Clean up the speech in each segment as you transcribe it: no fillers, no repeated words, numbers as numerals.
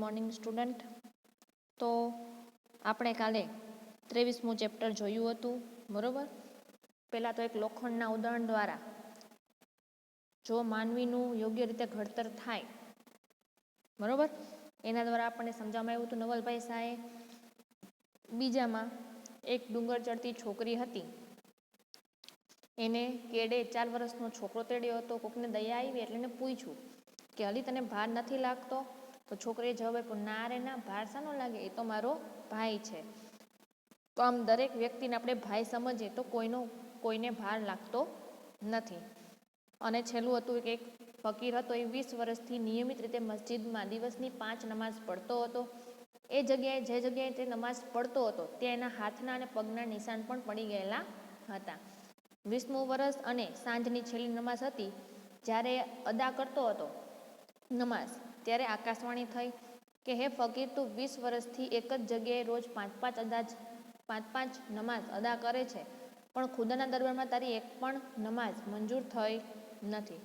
Morning student. તો આપણે કાલે 23મું ચેપ્ટર જોયું હતું, બરાબર. પહેલાં તો એક લોખંડના ઉદાહરણ દ્વારા જો માનવીનું યોગ્ય રીતે ઘડતર થાય, બરાબર, એના દ્વારા આપણને સમજાવવામાં આવ્યું હતું નવલભાઈ શાહે. બીજામાં એક ડુંગર ચડતી છોકરી હતી, એને કેડે 4 વર્ષનો છોકરો તેડ્યો હતો. કોકને દયા આવી એટલે એને પૂછ્યું કે હલી તને ભાર નથી લાગતો? તો છોકરીએ જવાબ આપ્યો, ના રે ના, ભાર શાનો લાગે, એ તો મારો ભાઈ છે. તો આમ દરેક વ્યક્તિને આપણે ભાઈ સમજીએ તો કોઈને ભાર લાગતો નથી. અને છેલ્લું હતું કે એક ફકીર હતો, એ 20 વર્ષથી નિયમિત રીતે મસ્જિદમાં દિવસની 5 નમાઝ પઢતો હતો. એ જગ્યાએ જે જગ્યાએ તે નમાઝ પઢતો હતો ત્યાં એના હાથના અને પગના નિશાન પણ પડી ગયેલા હતા. 20મું વર્ષ અને સાંજની છેલ્લી નમાઝ હતી. જ્યારે અદા કરતો હતો નમાઝ, ત્યારે આકાશવાણી થઈ કે હે ફકીર, તું 20 વર્ષથી એક જ જગ્યાએ રોજ 5 નમાઝ અદા કરે છે, પણ ખુદાના દરબારમાં તારી એક પણ નમાઝ મંજૂર થઈ નથી.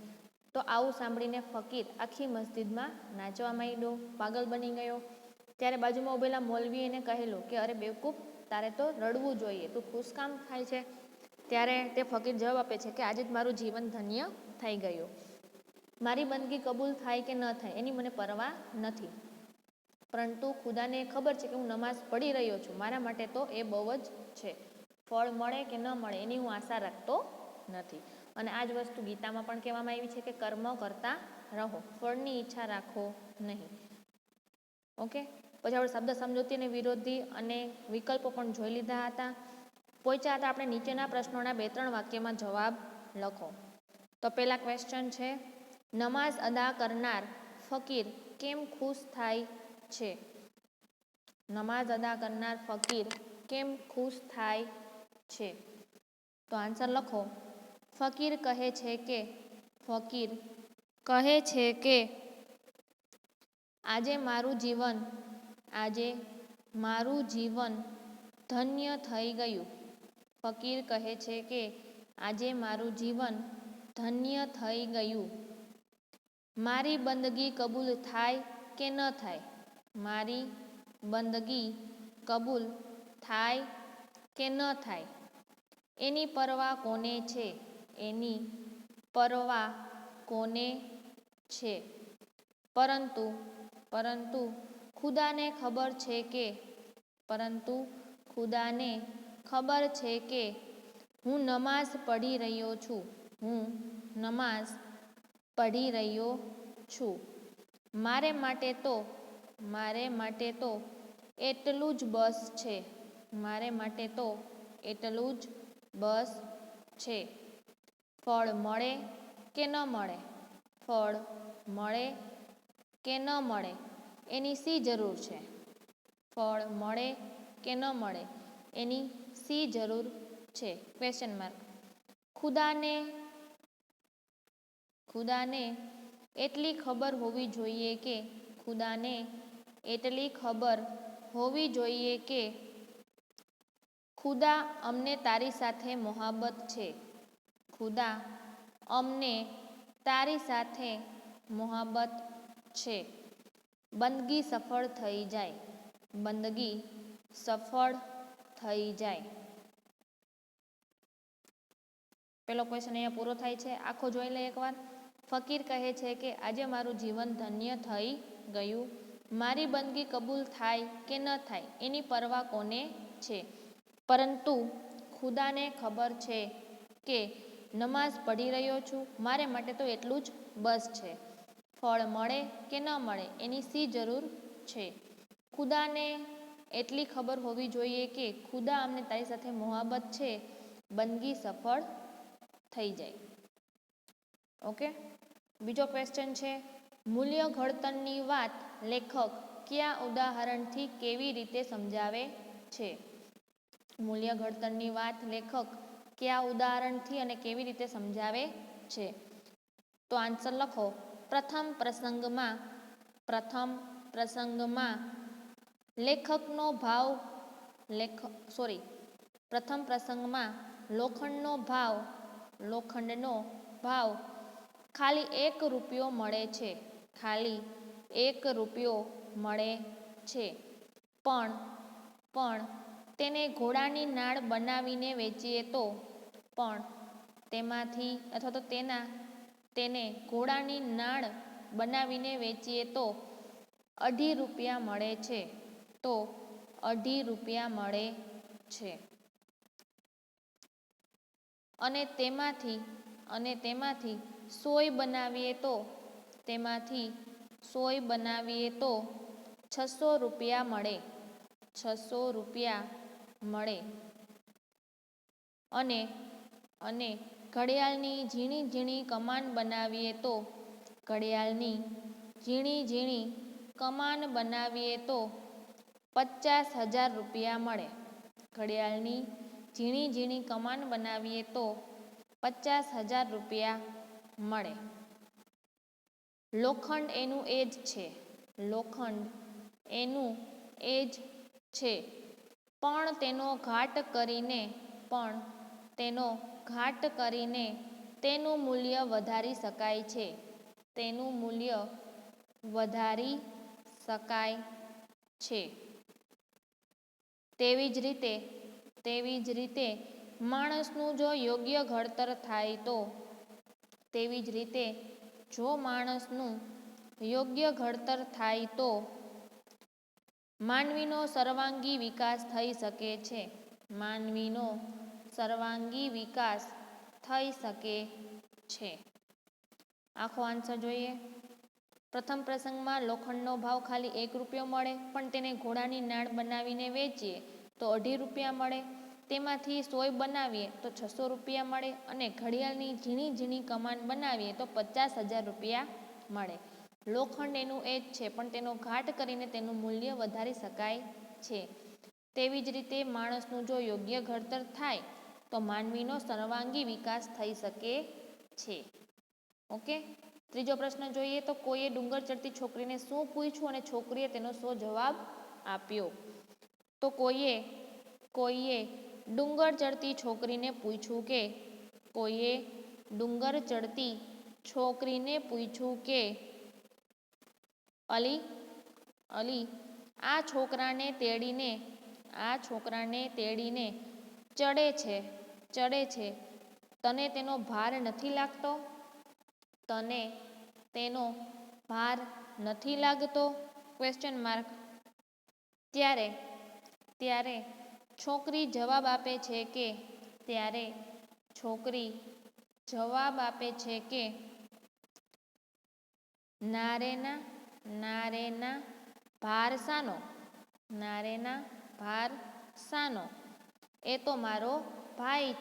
તો આવું સાંભળીને ફકીર આખી મસ્જિદમાં નાચવા માંડ્યો, પાગલ બની ગયો. ત્યારે બાજુમાં ઉભેલા મૌલવી એને કહેલું કે અરે બેવકૂફ, તારે તો રડવું જોઈએ, તું ખુશ કામ થાય છે? ત્યારે તે ફકીર જવાબ આપે છે કે આજે જ મારું જીવન ધન્ય થઈ ગયું. મારી બંદગી કબૂલ થાય કે ન થાય એની મને પરવા નથી, પરંતુ ખુદાને ખબર છે કે હું નમાઝ પઢી રહ્યો છું, મારા માટે તો એ બહુ જ છે. ફળ મળે કે ન મળે એની હું આશા રાખતો નથી. અને આ જ વસ્તુ ગીતામાં પણ કહેવામાં આવી છે કે કર્મ કરતા રહો, ફળની ઈચ્છા રાખો નહીં. ઓકે, પછી આપણે શબ્દ સમજૂતી અને વિરોધી અને વિકલ્પો પણ જોઈ લીધા હતા. પહોંચ્યા હતા આપણે નીચેના પ્રશ્નોના 2-3 વાક્યમાં જવાબ લખો. તો પહેલા ક્વેશ્ચન છે, નમાઝ અદા કરનાર ફકીર કેમ ખુશ થાય છે? નમાઝ અદા કરનાર ફકીર કેમ ખુશ થાય છે? તો આન્સર લખો. ફકીર કહે છે કે આજે મારું જીવન ધન્ય થઈ ગયું. ફકીર કહે છે કે આજે મારું જીવન ધન્ય થઈ ગયું. મારી બંદગી કબૂલ થાય કે ન થાય? મારી બંદગી કબૂલ થાય કે ન થાય એની પરવા કોને છે? એની પરવા કોને છે? પરંતુ ખુદાને ખબર છે કે હું નમાઝ પઢી રહ્યો છું. મારે માટે તો એટલું જ બસ છે. ફળ મળે કે ન મળે એની શી જરૂર છે? ફળ મળે કે ન મળે એની શી જરૂર છે? Question mark. ખુદાને એટલી ખબર હોવી જોઈએ કે ખુદા અમને તારી સાથે મોહબ્બત છે. ખુદા અમને તારી સાથે મોહબ્બત છે. બંદગી સફળ થઈ જાય. પેલો ક્વેશ્ચન અહીંયા પૂરો થાય છે. આખો જોઈ લે એકવાર. ફકીર કહે છે કે આજે મારું જીવન ધન્ય થઈ ગયું. મારી બંદગી કબૂલ થાય કે ન થાય એની પરવા કોને છે? પરંતુ ખુદાને ખબર છે કે નમાઝ પઢી રહ્યો છું, મારે માટે તો એટલું જ બસ છે. ફળ મળે કે ન મળે એની શી જરૂર છે? ખુદાને એટલી ખબર હોવી જોઈએ કે ખુદા અમને તારી સાથે મોહબ્બત છે. બંદગી સફળ થઈ જાય. ઓકે, બીજો ક્વેશ્ચન છે, મૂલ્ય ઘડતરની વાત લેખક કયા ઉદાહરણથી કેવી રીતે સમજાવે છે? મૂલ્ય ઘડતરની વાત લેખક કયા ઉદાહરણથી અને કેવી રીતે સમજાવે છે? તો આન્સર લખો. પ્રથમ પ્રસંગમાં લોખંડનો ભાવ ખાલી 1 રૂપિયો મળે છે. ખાલી 1 રૂપિયો મળે છે. પણ તેને ઘોડાની નાળ બનાવીને વેચીએ તો પણ તેમાંથી અથવા તો તેને ઘોડાની નાળ બનાવીને વેચીએ તો 2.5 રૂપિયા મળે છે. તો 2.5 રૂપિયા મળે છે. અને તેમાંથી સોય બનાવીએ તો 600 રૂપિયા મળે. 600 રૂપિયા મળે. અને ઘડિયાળની ઝીણી ઝીણી કમાન બનાવીએ તો 50,000 રૂપિયા મળે. ઘડિયાળની ઝીણી ઝીણી કમાન બનાવીએ તો 50,000 રૂપિયા મળે. લોખંડ એનું એ જ છે. લોખંડ એનું એ જ છે. પણ તેનો ઘાટ કરીને તેનું મૂલ્ય વધારી શકાય છે. તેનું મૂલ્ય વધારી શકાય છે. તેવી જ રીતે માણસનું જો યોગ્ય ઘડતર થાય તો માનવીનો સર્વાંગી વિકાસ થઈ શકે છે. માનવીનો સર્વાંગી વિકાસ થઈ શકે છે. આખો આન્સર જોઈએ. પ્રથમ પ્રસંગમાં લોખંડનો ભાવ ખાલી 1 રૂપિયો મળે, પણ તેને ઘોડાની નાળ બનાવીને વેચીએ તો 2.5 રૂપિયા મળે. તેમાંથી સોય બનાવીએ તો 600 રૂપિયા મળે અને ઘડિયાળની ઝીણી ઝીણી કમાન બનાવીએ તો 50,000 રૂપિયા મળે. લોખંડ એનું એ જ છે, પણ તેનો ઘાટ કરીને તેનું મૂલ્ય વધારી શકાય છે. તેવી જ રીતે માણસનું જો યોગ્ય ઘડતર થાય તો માનવીનો સર્વાંગી વિકાસ થઈ શકે છે. ઓકે. ત્રીજો પ્રશ્ન જોઈએ તો કોઈએ ડુંગર ચડતી છોકરીને શું પૂછ્યું અને છોકરીએ તેનો શું જવાબ આપ્યો? તો કોઈએ ડુંગર ચડતી છોકરીને પૂછ્યું કે અલી આ છોકરાને તેડીને ચડે છે, તને તેનો ભાર નથી લાગતો? તને તેનો ભાર નથી લાગતો? Question mark. ત્યારે છોકરી જવાબ આપે છે કે ના રે ના, ભાર શાનો? એ તો મારો ભાઈ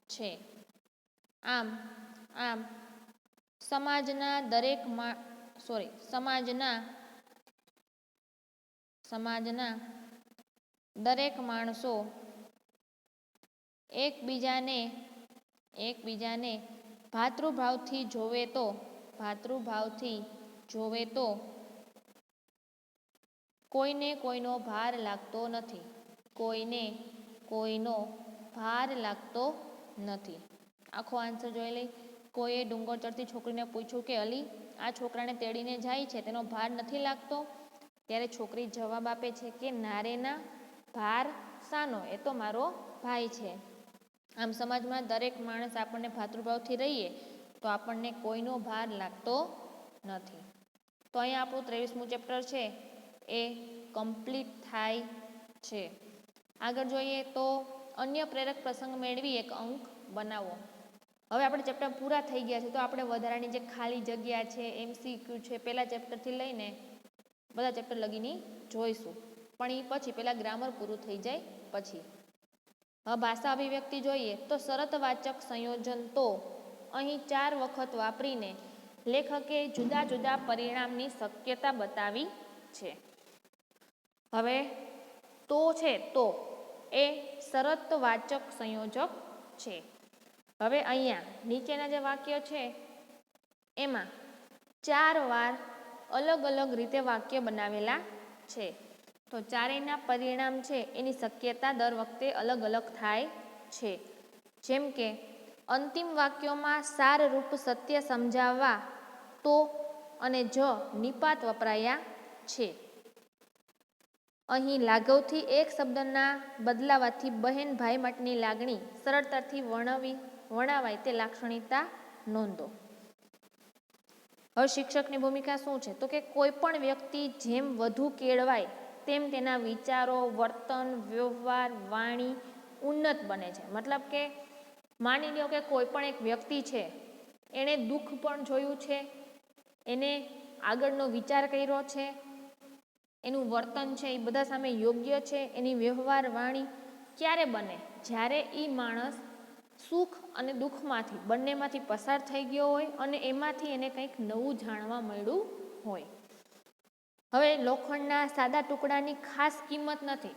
છે. આમ સમાજના દરેક માણસો એકબીજાને ભાતૃભાવથી જોવે તો કોઈને કોઈનો ભાર લાગતો નથી. આખો આન્સર જોઈ લઈ. કોઈએ ડુંગર ચડતી છોકરીને પૂછ્યું કે અલી આ છોકરાને તેડીને જાય છે, તેનો ભાર નથી લાગતો? ત્યારે છોકરી જવાબ આપે છે કે ના રે ના, ભાર શાનો? એ તો મારો ભાઈ છે. આમ સમાજમાં દરેક માણસ આપણને ભાતૃભાવથી રહીએ તો આપણને કોઈનો ભાર લાગતો નથી. તો અહીંયા આપણું 23મું ચેપ્ટર છે એ કમ્પ્લીટ થાય છે. આગળ જોઈએ તો અન્ય પ્રેરક પ્રસંગ મેળવી એક અંક બનાવો. હવે આપણે ચેપ્ટર પૂરા થઈ ગયા છે તો આપણે વધારાની જે ખાલી જગ્યા છે, MCQ છે, પહેલા ચેપ્ટરથી લઈને બધા ચેપ્ટર લગીની જોઈશું. પણ એ પછી પહેલાં ગ્રામર પૂરું થઈ જાય પછી. હવે ભાષા અભિવ્યક્તિ જોઈએ તો શરતવાચક સંયોજન તો અહીં 4 વખત વાપરીને લેખકે જુદા જુદા પરિણામની શક્યતા બતાવી છે. હવે તો એ શરતવાચક સંયોજક છે. હવે અહીંયા નીચેના જે વાક્ય છે એમાં 4 વાર અલગ અલગ રીતે વાક્ય બનાવેલા છે. તો ચારેયના પરિણામ છે એની શક્યતા દર વખતે અલગ અલગ થાય છે. જેમ કે અંતિમ વાક્યોમાં સારરૂપ સત્ય સમજાવવા તો અને જ નિપાત વપરાયા છે. અહીં લાઘવથી એક શબ્દના બદલાવાથી બહેન ભાઈ માટેની લાગણી સરળતાથી વર્ણવાય તે લાક્ષણિકતા નોંધો. હવે શિક્ષકની ભૂમિકા શું છે? તો કે કોઈ પણ વ્યક્તિ જેમ વધુ કેળવાય તેમ તેના વિચારો, વર્તન, વ્યવહાર, વાણી ઉન્નત બને છે. મતલબ કે માની લો કે કોઈ પણ એક વ્યક્તિ છે, એણે દુઃખ પણ જોયું છે, એને આગળનો વિચાર કર્યો છે, એનું વર્તન છે એ બધા સામે યોગ્ય છે, એની વ્યવહાર વાણી ક્યારે બને? જ્યારે એ માણસ સુખ અને દુઃખમાંથી બંનેમાંથી પસાર થઈ ગયો હોય અને એમાંથી એને કંઈક નવું જાણવા મળ્યું હોય. હવે લોખંડના સાદા ટુકડાની ખાસ કિંમત નથી.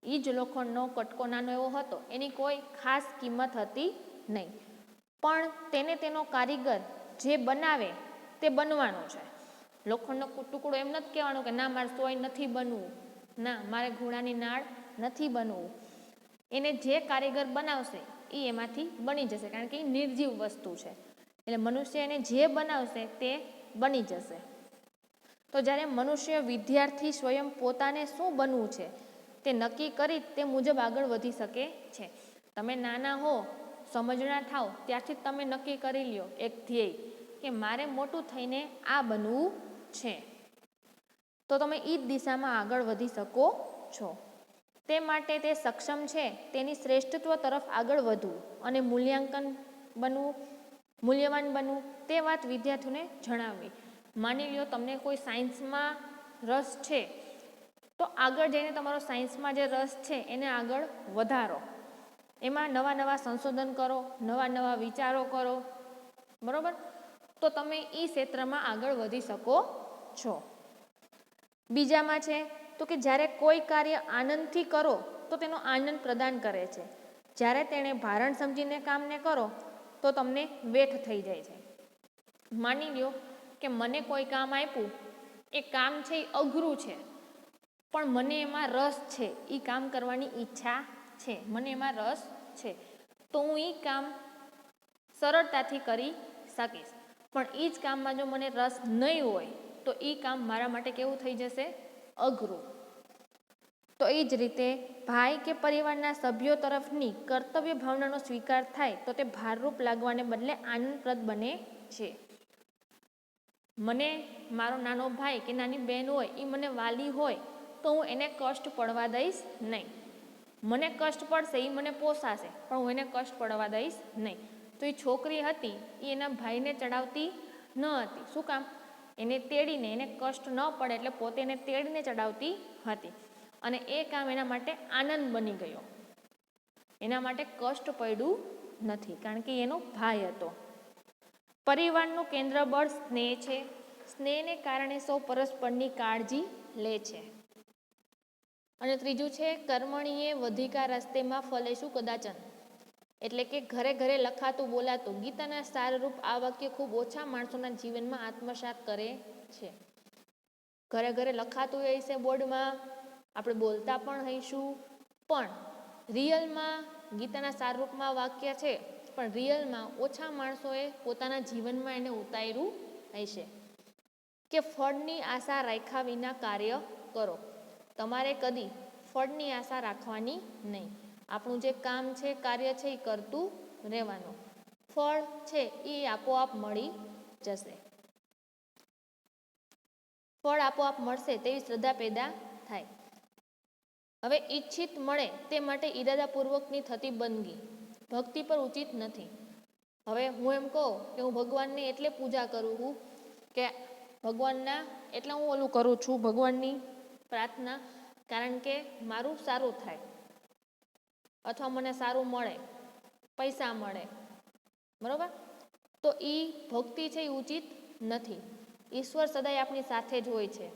એ જ લોખંડનો કટકો નાનો એવો હતો, એની કોઈ ખાસ કિંમત હતી નહીં, પણ તેને તેનો કારીગર જે બનાવે તે બનવાનું છે. લોખંડનો ટુકડો એમ નથી કહેવાનું કે ના મારે સોય નથી બનવું, ના મારે ઘોડાની નાળ નથી બનવું. એને જે કારીગર બનાવશે એ એમાંથી બની જશે, કારણ કે એ નિર્જીવ વસ્તુ છે. એટલે મનુષ્ય એને જે બનાવશે તે બની જશે. તો જ્યારે મનુષ્ય વિદ્યાર્થી સ્વયં પોતાને શું બનવું છે તે નક્કી કરી તે મુજબ આગળ વધી શકે છે. તમે નાના હો, સમજણા થાવ ત્યારથી જ તમે નક્કી કરી લ્યો એક ધ્યેય કે મારે મોટું થઈને આ બનવું છે, તો તમે એ જ દિશામાં આગળ વધી શકો છો. તે માટે તે સક્ષમ છે તેની શ્રેષ્ઠત્વ તરફ આગળ વધવું અને મૂલ્યવાન બનવું તે વાત વિદ્યાર્થીઓને જણાવવી. માની લ્યો તમને કોઈ સાયન્સમાં રસ છે, તો આગળ જઈને તમારો સાયન્સમાં જે રસ છે એને આગળ વધારો, એમાં નવા નવા સંશોધન કરો, નવા નવા વિચારો કરો, બરાબર? તો તમે એ ક્ષેત્રમાં આગળ વધી શકો છો. બીજામાં છે તો કે જ્યારે કોઈ કાર્ય આનંદથી કરો તો તેનો આનંદ પ્રદાન કરે છે. જ્યારે તેણે ભારણ સમજીને કામને કરો તો તમને વેઠ થઈ જાય છે. માની લ્યો કે મને કોઈ કામ આપ્યું, એ કામ છે એ અઘરું છે, પણ મને એમાં રસ છે, એ કામ કરવાની ઈચ્છા છે, મને એમાં રસ છે, તો હું એ કામ સરળતાથી કરી શકીશ. પણ એ જ કામમાં જો મને રસ નહીં હોય તો એ કામ મારા માટે કેવું થઈ જશે? અઘરું. તો એ જ રીતે ભાઈ કે પરિવારના સભ્યો તરફની કર્તવ્ય ભાવનાનો સ્વીકાર થાય તો તે ભારરૂપ લાગવાને બદલે આનંદપ્રદ બને છે. મને મારો નાનો ભાઈ કે નાની બહેન હોય, એ મને વાલી હોય તો હું એને કષ્ટ પડવા દઈશ નહીં. મને કષ્ટ પડશે એ મને પોસાશે, પણ હું એને કષ્ટ પડવા દઈશ નહીં. તો એ છોકરી હતી એ એના ભાઈને ચડાવતી ન હતી. શું કામ? એને તેડીને, એને કષ્ટ ન પડે એટલે પોતે એને તેડીને ચડાવતી હતી, અને એ કામ એના માટે આનંદ બની ગયો. એના માટે કષ્ટ પડ્યું નથી, કારણ કે એનો ભાઈ હતો. પરિવારનું કેન્દ્ર બળ સ્નેહ છે. સ્નેહને કારણે સૌ પરસ્પરની કાળજી લે છે. અને ત્રીજું છે કર્મણીએ વધિકા રસ્તેમાં ફલેશું કદાચન. એટલે કે ઘરે ઘરે લખાતું બોલાતું ગીતાના સારરૂપ આ વાક્ય ખૂબ ઓછા માણસોના જીવનમાં આત્મસાત કરે છે. ઘરે ઘરે લખાતું હશે બોર્ડમાં, આપણે બોલતા પણ હઈશું, પણ રિયલમાં ગીતાના સારરૂપમાં વાક્ય છે, પણ રિયલમાં ઓછા માણસોએ પોતાના જીવનમાં એને ઉતાર્યું હશે કે ફળની આશા રાખ્યા વિના કાર્ય કરો. તમારે કદી ફળની આશા રાખવાની નહીં. આપણું જે કામ છે, કાર્ય છે એ કરતું રહેવાનું. ફળ છે એ આપોઆપ મળી જશે. ફળ આપોઆપ મળશે તેવી શ્રદ્ધા પેદા થાય. હવે ઈચ્છિત મળે તે માટે ઈરાદાપૂર્વકની થતી બંદગી ભક્તિ પર ઉચિત નથી. હવે હું એમ કહું કે હું ભગવાનની એટલે પૂજા કરું છું કે ભગવાનના એટલે હું ઓલું કરું છું, ભગવાનની પ્રાર્થના કારણ કે મારું સારું થાય, અથવા મને સારું મળે, પૈસા મળે, બરાબર? તો એ ભક્તિ છે એ ઉચિત નથી. ઈશ્વર સદાય આપણી સાથે જ હોય છે.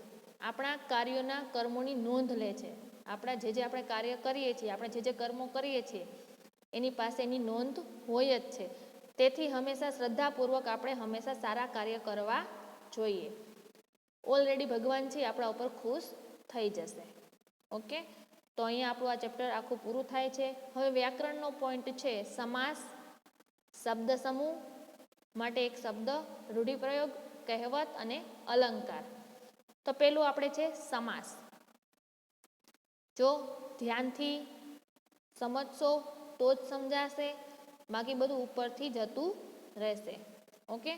આપણા કાર્યોના કર્મોની નોંધ લે છે. આપણા જે આપણે કાર્ય કરીએ છીએ, આપણે જે કર્મો કરીએ છીએ એની પાસે એની નોંધ હોય જ છે. તેથી હંમેશા શ્રદ્ધાપૂર્વક આપણે હંમેશા સારા કાર્ય કરવા જોઈએ. ઓલરેડી ભગવાન છે આપણા ઉપર ખુશ થઈ જશે. ઓકે, તો અહીંયા આપણું આ ચેપ્ટર આખું પૂરું થાય છે. હવે વ્યાકરણનો પોઈન્ટ છે સમાસ, શબ્દ સમૂહ માટે એક શબ્દ, રૂઢિપ્રયોગ, કહેવત અને અલંકાર. તો પેલું આપણે છે સમાસ. જો ધ્યાનથી સમજશો તો જ સમજાશે, બાકી બધું ઉપરથી જતું રહેશે. ઓકે,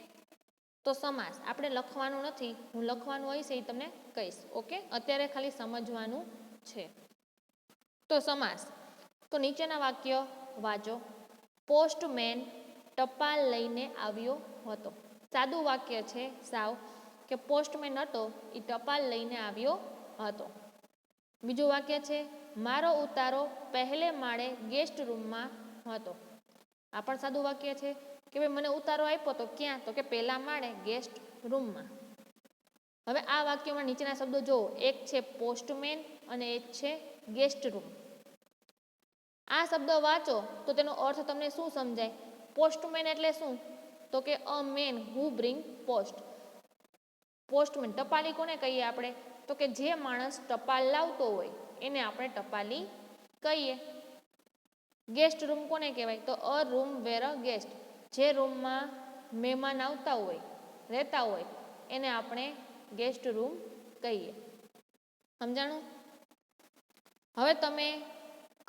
તો સમાસ આપણે લખવાનું નથી, હું લખવાનું હોય છે એ તમને કહીશ. ઓકે, અત્યારે ખાલી સમજવાનું છે. તો સમાસ, તો નીચેના વાક્ય વાંચો. પોસ્ટમેન ટપાલ લઈને આવ્યો હતો. સાદું વાક્ય છે સાવ, કે પોસ્ટમેન હતો એ ટપાલ લઈને આવ્યો હતો. બીજું વાક્ય છે મારો ઉતારો પહેલે માળે ગેસ્ટ રૂમમાં હતો. આ પણ સાદું વાક્ય છે કે ભાઈ મને ઉતારો આપ્યો તો ક્યાં, તો કે પહેલા માળે ગેસ્ટ રૂમમાં. હવે આ વાક્યમાં નીચેના શબ્દો જુઓ, એક છે પોસ્ટમેન અને એક છે ગેસ્ટ રૂમ. આ શબ્દ વાંચો તો તેનો અર્થ તમને શું સમજાય? પોસ્ટમેન એટલે શું? તો કે a man who bring post. Postman ટપાલી કોને કહીએ આપણે? તો કે જે માણસ ટપાલ લાવતો હોય એને આપણે ટપાલી કહીએ. ગેસ્ટ રૂમ કોને કહેવાય? તો અ રૂમ વેર અ ગેસ્ટ. જે રૂમમાં મહેમાન આવતા હોય, રહેતા હોય એને આપણે ગેસ્ટ રૂમ કહીએ. સમજાણું? હવે તમે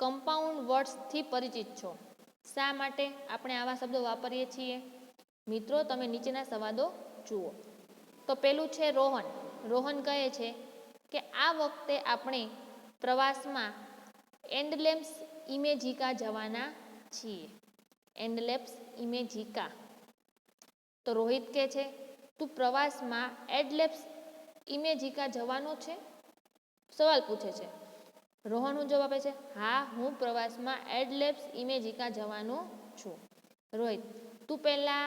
કમ્પાઉન્ડ વર્ડ્સથી પરિચિત છો. શા માટે આપણે આવા શબ્દો વાપરીએ છીએ? મિત્રો, તમે નીચેના સંવાદો જુઓ. તો પેલું છે રોહન. રોહન કહે છે કે આ વખતે આપણે પ્રવાસમાં એન્ડલેમ્સ ઇમેજિકા જવાના છીએ. એન્ડલેમ્સ ઇમેજિકા. તો રોહિત કહે છે તું પ્રવાસમાં એડલેમ્સ ઇમેજિકા જવાનો છે? સવાલ પૂછે છે. રોહનનો જવાબ આપે છે હા, હું પ્રવાસમાં એડલેમ્સ ઇમેજિકા જવાનો છું. રોહિત, તું પહેલા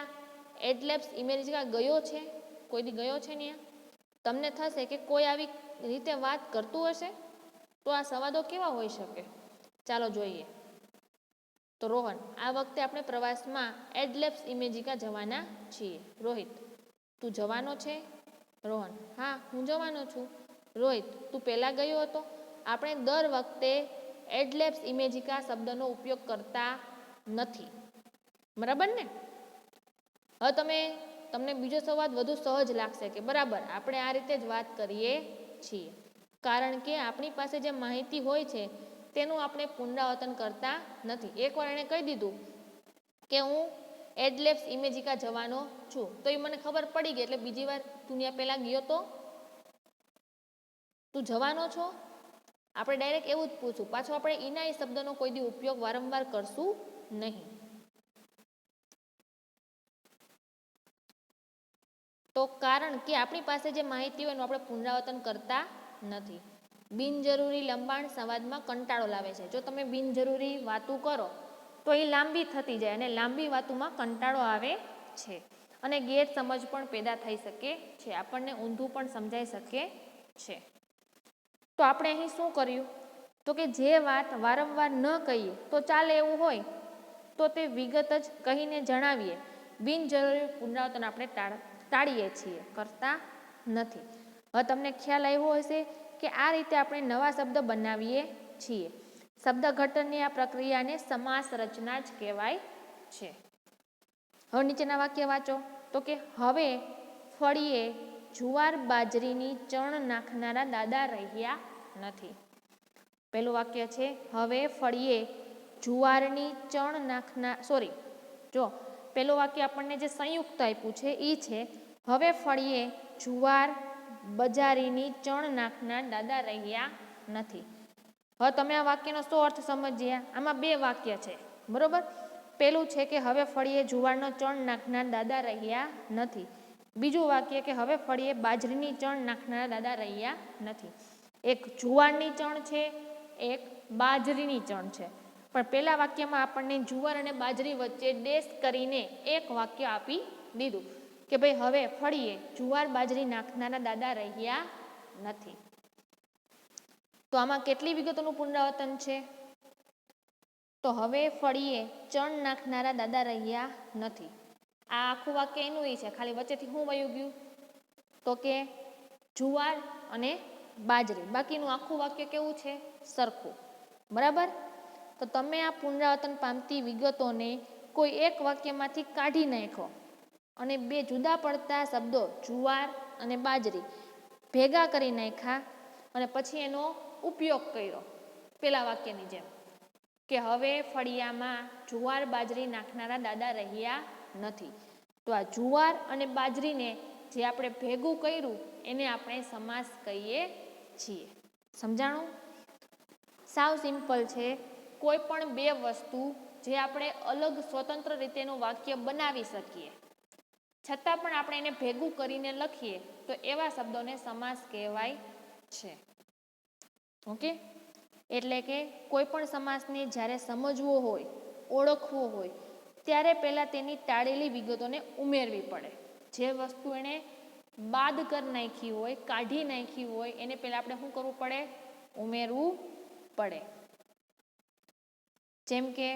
એડલેમ્સ ઇમેજિકા ગયો છે? કોઈ દી ગયો છે ત્યાં? તમને થશે કે કોઈ આવી રીતે વાત કરતું હશે, તો આ સંવાદો કેવા હોઈ શકે? ચાલો જોઈએ. તો રોહન, આ વખતે આપણે પ્રવાસમાં એડલેમ્સ ઇમેજિકા જવાના છીએ. રોહિત, તું જવાનો છે? રોહન, હા, હું જવાનો છું. રોહિત, તું પહેલા ગયો હતો? આપણે દર વખતે એડલેમ્સ ઇમેજિકા શબ્દનો ઉપયોગ કરતા નથી. બરાબર ને? હવે તમને બીજો સંવાદ વધુ સહજ લાગશે કે બરાબર આપણે આ રીતે જ વાત કરીએ છીએ, કારણ કે આપણી પાસે જે માહિતી હોય છે તેનું આપણે પુનરાવર્તન કરતા નથી. એકવાર એણે કહી દીધું કે હું એડલેમ્સ ઇમેજિકા જવાનો છું, તો એ મને ખબર પડી ગઈ, એટલે બીજી વાર તું ત્યાં પહેલા ગયો તો? તું જવાનો છો? આપણે ડાયરેક્ટ એવું જ પૂછું. પાછો આપણે એના એ શબ્દનો કોઈ દી ઉપયોગ વારંવાર કરશું નહીં. તો કારણ કે આપણી પાસે જે માહિતી હોય એનું આપણે પુનરાવર્તન કરતા નથી. બિનજરૂરી લંબાણ સંવાદમાં કંટાળો લાવે છે. જો તમે બિનજરૂરી વાતો કરો તો એ લાંબી થતી જાય અને લાંબી વાતોમાં કંટાળો આવે છે અને ગેરસમજ પણ પેદા થઈ શકે છે. આપણને ઊંધું પણ સમજાઈ શકે છે. તો આપણે અહીં શું કર્યું? તો કે જે વાત વારંવાર ન કહીએ તો ચાલે એવું હોય તો તે વિગત જ કહીને જણાવીએ. બિનજરૂરી પુનરાવર્તન આપણે ટાળીએ છીએ, કરતા નથી. હવે તમને ખ્યાલ આવ્યો હશે કે આ રીતે આપણે નવા શબ્દ બનાવીએ છીએ. શબ્દઘટનની આ પ્રક્રિયાને સમાસ રચના જ કહેવાય છે. હવે નીચેના વાક્ય વાંચો. તો કે હવે ફળીએ જુવાર બાજરીની ચણ નાખનારા દાદા રહ્યા નથી. પહેલું વાક્ય છે હવે ફળીએ જુવારની ચણ પહેલું વાક્ય આપણને જે સંયુક્ત આપ્યું છે એ છે હવે ફળીએ જુવાર બજારીની ચણ નાખનાર દાદા રહ્યા નથી. હવે તમે આ વાક્યનો શું અર્થ સમજ્યા? આમાં બે વાક્ય છે, બરોબર? પેલું છે કે હવે ફળીએ જુવારનો ચણ નાખનાર દાદા રહ્યા નથી. બીજું વાક્ય કે હવે ફળીએ બાજરીની ચણ નાખનાર દાદા રહ્યા નથી. એક જુવારની ચણ છે, એક બાજરીની ચણ છે. પણ પહેલા વાક્યમાં આપણને જુવાર અને બાજરી વચ્ચે ડેશ કરીને એક વાક્ય આપી દીધું કે ભાઈ હવે ફળીએ જુવાર બાજરી નાખનારા દાદા રહ્યા નથી. તો આમાં કેટલી વિગતોનું પુનરાવર્તન છે? તો હવે ફળીએ ચણ નાખનારા દાદા રહ્યા નથી. આ આખું વાક્ય એનું છે, ખાલી વચ્ચેથી શું વયું ગયું? તો કે જુવાર અને બાજરી. બાકીનું આખું વાક્ય કેવું છે? સરખું. બરાબર? તો તમે આ પુનરાવર્તન પામતી વિગતોને કોઈ એક વાક્યમાંથી કાઢી નાખો અને બે જુદા પડતા શબ્દો જુવાર અને બાજરી ભેગા કરી નાખ્યા અને પછી એનો ઉપયોગ કર્યો પેલા વાક્યની જેમ કે હવે ફળિયામાં જુવાર બાજરી નાખનારા દાદા રહ્યા નથી. તો આ જુવાર અને બાજરીને જે આપણે ભેગું કર્યું એને આપણે સમાસ કહીએ છીએ. સમજાણું? સાવ સિમ્પલ છે. કોઈ પણ બે વસ્તુ જે આપણે અલગ સ્વતંત્ર રીતેનું વાક્ય બનાવી શકીએ છતાં પણ આપણે એને ભેગું કરીને લખીએ તો એવા શબ્દોને સમાસ કહેવાય છે. ઓકે, એટલે કે કોઈ પણ સમાસને જ્યારે સમજવો હોય, ઓળખવો હોય ત્યારે પહેલાં તેની ટાળેલી વિગતોને ઉમેરવી પડે. જે વસ્તુ એને બાદ કરી નાખી હોય, કાઢી નાખી હોય એને પહેલાં આપણે શું કરવું પડે? ઉમેરવું પડે. જેમ કે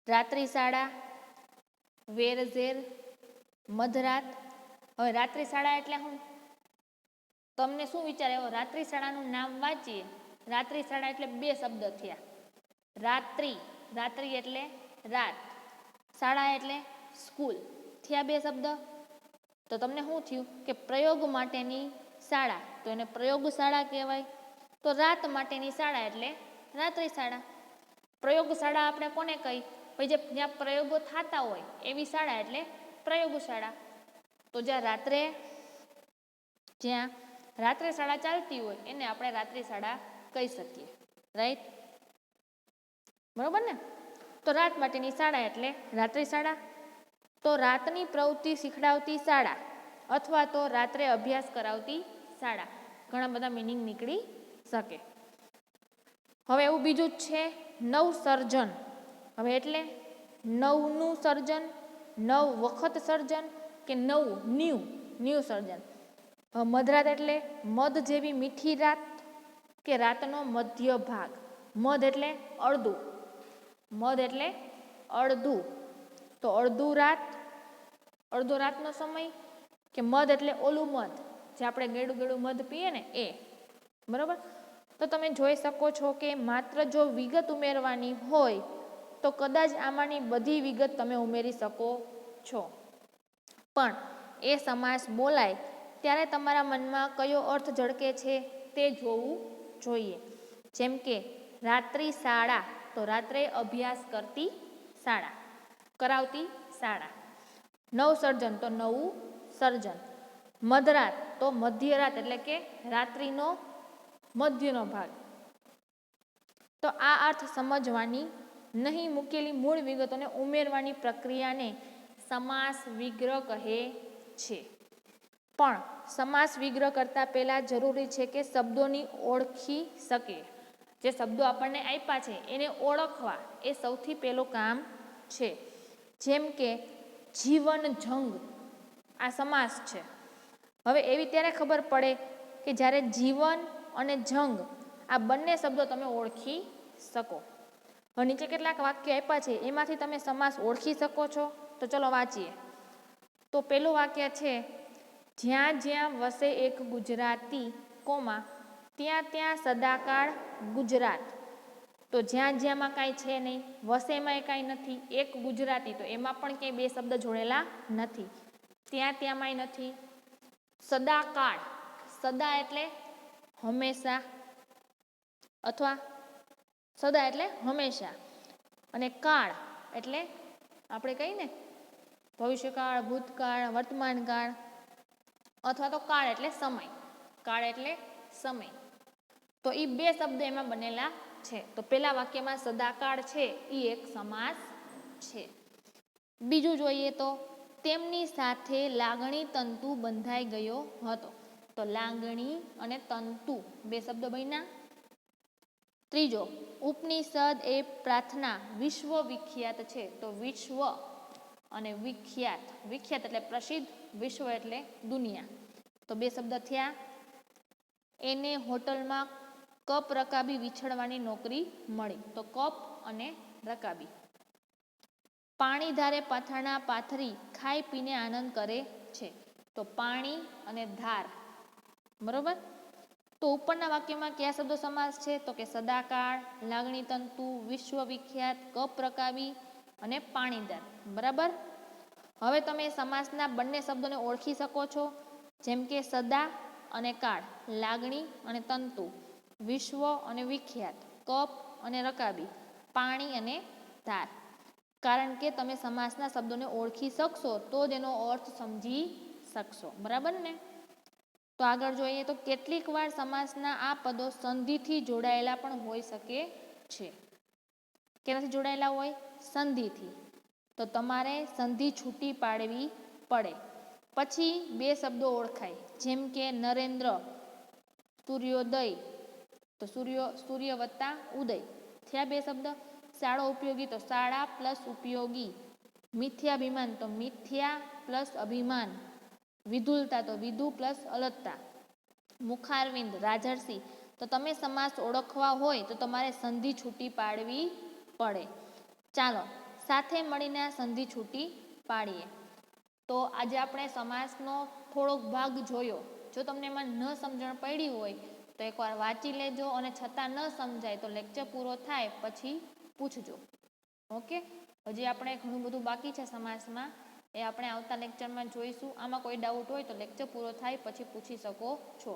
રાત્રિ શાળા, વેરઝેર, મધરાત. હવે રાત્રિ શાળા એટલે શું? તમને શું વિચાર આવ્યો? રાત્રિ શાળાનું નામ વાંચીએ. રાત્રિ શાળા એટલે બે શબ્દ થયા. રાત્રિ, રાત્રિ એટલે રાત, શાળા એટલે સ્કૂલ, થયા બે શબ્દ. તો તમને શું થયું કે પ્રયોગ માટેની શાળા તો એને પ્રયોગશાળા કહેવાય. તો રાત માટેની શાળા એટલે રાત્રિ શાળા. પ્રયોગશાળા આપણે કોને કહી? ભાઈ જ્યાં પ્રયોગો થતા હોય એવી શાળા એટલે પ્રયોગશાળા. તો જ્યાં રાત્રે શાળા ચાલતી હોય એને આપણે રાત્રિ શાળા કહી શકીએ. રાઈટ? બરોબર ને? તો રાત માટેની શાળા એટલે રાત્રિ શાળા. તો રાતની પ્રવૃત્તિ શીખડાવતી શાળા અથવા તો રાત્રે અભ્યાસ કરાવતી શાળા. ઘણા બધા મિનિંગ નીકળી શકે. હવે એવું બીજું જ છે નવસર્જન. હવે એટલે નવનું સર્જન, નવ વખત સર્જન કે ન્યૂ સર્જન. મધરાત એટલે મધ જેવી મીઠી રાત કે રાતનો મધ્ય ભાગ. મધ એટલે અડધું. મધ એટલે અડધું. તો અડધો રાતનો સમય કે મધ એટલે ઓલું મધ જે આપણે ગળું ગળું મધ પીએ ને એ. બરોબર? તો તમે જોઈ શકો છો કે માત્ર જો વિગત ઉમેરવાની હોય તો કદાચ આમાંની બધી વિગત તમે ઉમેરી શકો છો. પણ એ સમાસ બોલાય ત્યારે તમારા મનમાં કયો અર્થ ઝળકે છે તે જોવું જોઈએ. જેમ કે રાત્રિ શાળા તો રાત્રે અભ્યાસ કરતી શાળા, કરાવતી શાળા. નવસર્જન તો નવું સર્જન. મધરાત તો મધ્યરાત એટલે કે રાત્રિનો મધ્યનો ભાગ. તો આ અર્થ સમજવાની નહીં, મૂકેલી મૂળ વિગતોને ઉમેરવાની પ્રક્રિયાને સમાસ વિગ્રહ કહે છે. પણ સમાસ વિગ્રહ કરતાં પહેલાં જરૂરી છે કે શબ્દોની ઓળખી શકે. જે શબ્દો આપણને આપ્યા છે એને ઓળખવા એ સૌથી પહેલું કામ છે. જેમ કે જીવન જંગ આ સમાસ છે. હવે એવી ત્યારે ખબર પડે કે જ્યારે જીવન અને જંગ આ બંને શબ્દો તમે ઓળખી શકો. હવે નીચે કેટલાક વાક્ય આપ્યા છે એમાંથી તમે સમાસ ઓળખી શકો છો? તો ચલો વાંચીએ. તો પેલું વાક્ય છે જ્યાં જ્યાં વસે એક ગુજરાતી, ત્યાં ત્યાં સદાકાળ ગુજરાત. તો જ્યાં જ્યાંમાં કાંઈ છે નહીં, વસેમાં કાંઈ નથી, એક ગુજરાતી તો એમાં પણ ક્યાંય બે શબ્દ જોડેલા નથી, ત્યાં ત્યાંમાંય નથી. સદાકાળ, સદા એટલે હંમેશા અથવા સદા એટલે હંમેશા અને કાળ એટલે આપણે કહીએ ને ભવિષ્યકાળ, ભૂતકાળ, વર્તમાનકાળ અથવા તો કાળ એટલે સમય. કાળ એટલે સમય. તો એ બે શબ્દ એમાં બનેલા છે. તો પેલા વાક્યમાં સદાકાળ છે એ એક સમાસ છે. બીજું જોઈએ તો તેમની સાથે લાગણી તંતુ બંધાઈ ગયો હતો. તો લાગણી અને તંતુ બે શબ્દો બન્યા. ત્રીજો ઉપનિષદ એ પ્રાર્થના વિશ્વ વિખ્યાત છે. તો વિશ્વ અને વિખ્યાત, વિખ્યાત એટલે પ્રસિદ્ધ, વિશ્વ એટલે દુનિયા. તો બે શબ્દ થયા. એને હોટલમાં કપ રકાબી વિછળવાની નોકરી મળી. તો કપ અને રકાબી. પાણી ધારે પાથરણા પાથરી ખાઈ પીને આનંદ કરે છે. તો પાણી અને ધાર. બરોબર? તો ઉપરના વાક્યમાં કયા શબ્દો સમાસ છે? તો કે સદાકાળ, લાગણી તંતુ, વિશ્વ વિખ્યાત, કપ રકાબી અને પાણીદાર. બરાબર? હવે તમે સમાસના બંને શબ્દોને ઓળખી શકો છો, જેમ કે સદા અને કાળ, લાગણી અને તંતુ, વિશ્વ અને વિખ્યાત, કપ અને રકાબી, પાણી અને ધાર. કારણ કે તમે સમાસના શબ્દોને ઓળખી શકશો તો જ એનો અર્થ સમજી શકશો. બરાબર ને? તો આગળ જોઈએ તો કેટલીક વાર સમાસના આ પદો સંધિથી જોડાયેલા પણ હોઈ શકે છે. કેનાથી જોડાયેલા હોય? સંધિથી. તો તમારે સંધિ છૂટી પાડવી પડે. પછી બે શબ્દો ઓળખાય, જેમ કે નરેન્દ્ર, સૂર્યોદય, તો સૂર્ય વત્તા ઉદય થયા બે શબ્દ. શાળો ઉપયોગી, તો શાળા પ્લસ ઉપયોગી. મિથ્યાભિમાન, તો મિથ્યા પ્લસ અભિમાન. વિધુલતા, તો વિધુ પ્લસ અલતતા. મુખારવિંદ, રાજર્ષિ. તો તમે સમાસ ઓળખવા હોય તો તમારે સંધિ છૂટી પાડવી પડે. ચાલો સાથે મળીને આ સંધિ છૂટી પાડીએ. તો આજે આપણે સમાસનો થોડોક ભાગ જોયો. જો તમને એમાં ન સમજણ પડી હોય તો એકવાર વાંચી લેજો, અને છતાં ન સમજાય તો લેક્ચર પૂરો થાય પછી પૂછજો. ઓકે? હજી આપણે ઘણું બધું બાકી છે સમાસમાં, એ આપણે આવતા લેક્ચરમાં જોઈશું. આમાં કોઈ ડાઉટ હોય તો લેક્ચર પૂરો થાય પછી પૂછી શકો છો.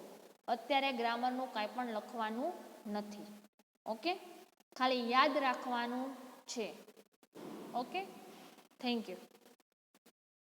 અત્યારે ગ્રામરનું કાંઈ પણ લખવાનું નથી. ઓકે? ખાલી યાદ રાખવાનું છે. ઓકે? Thank you.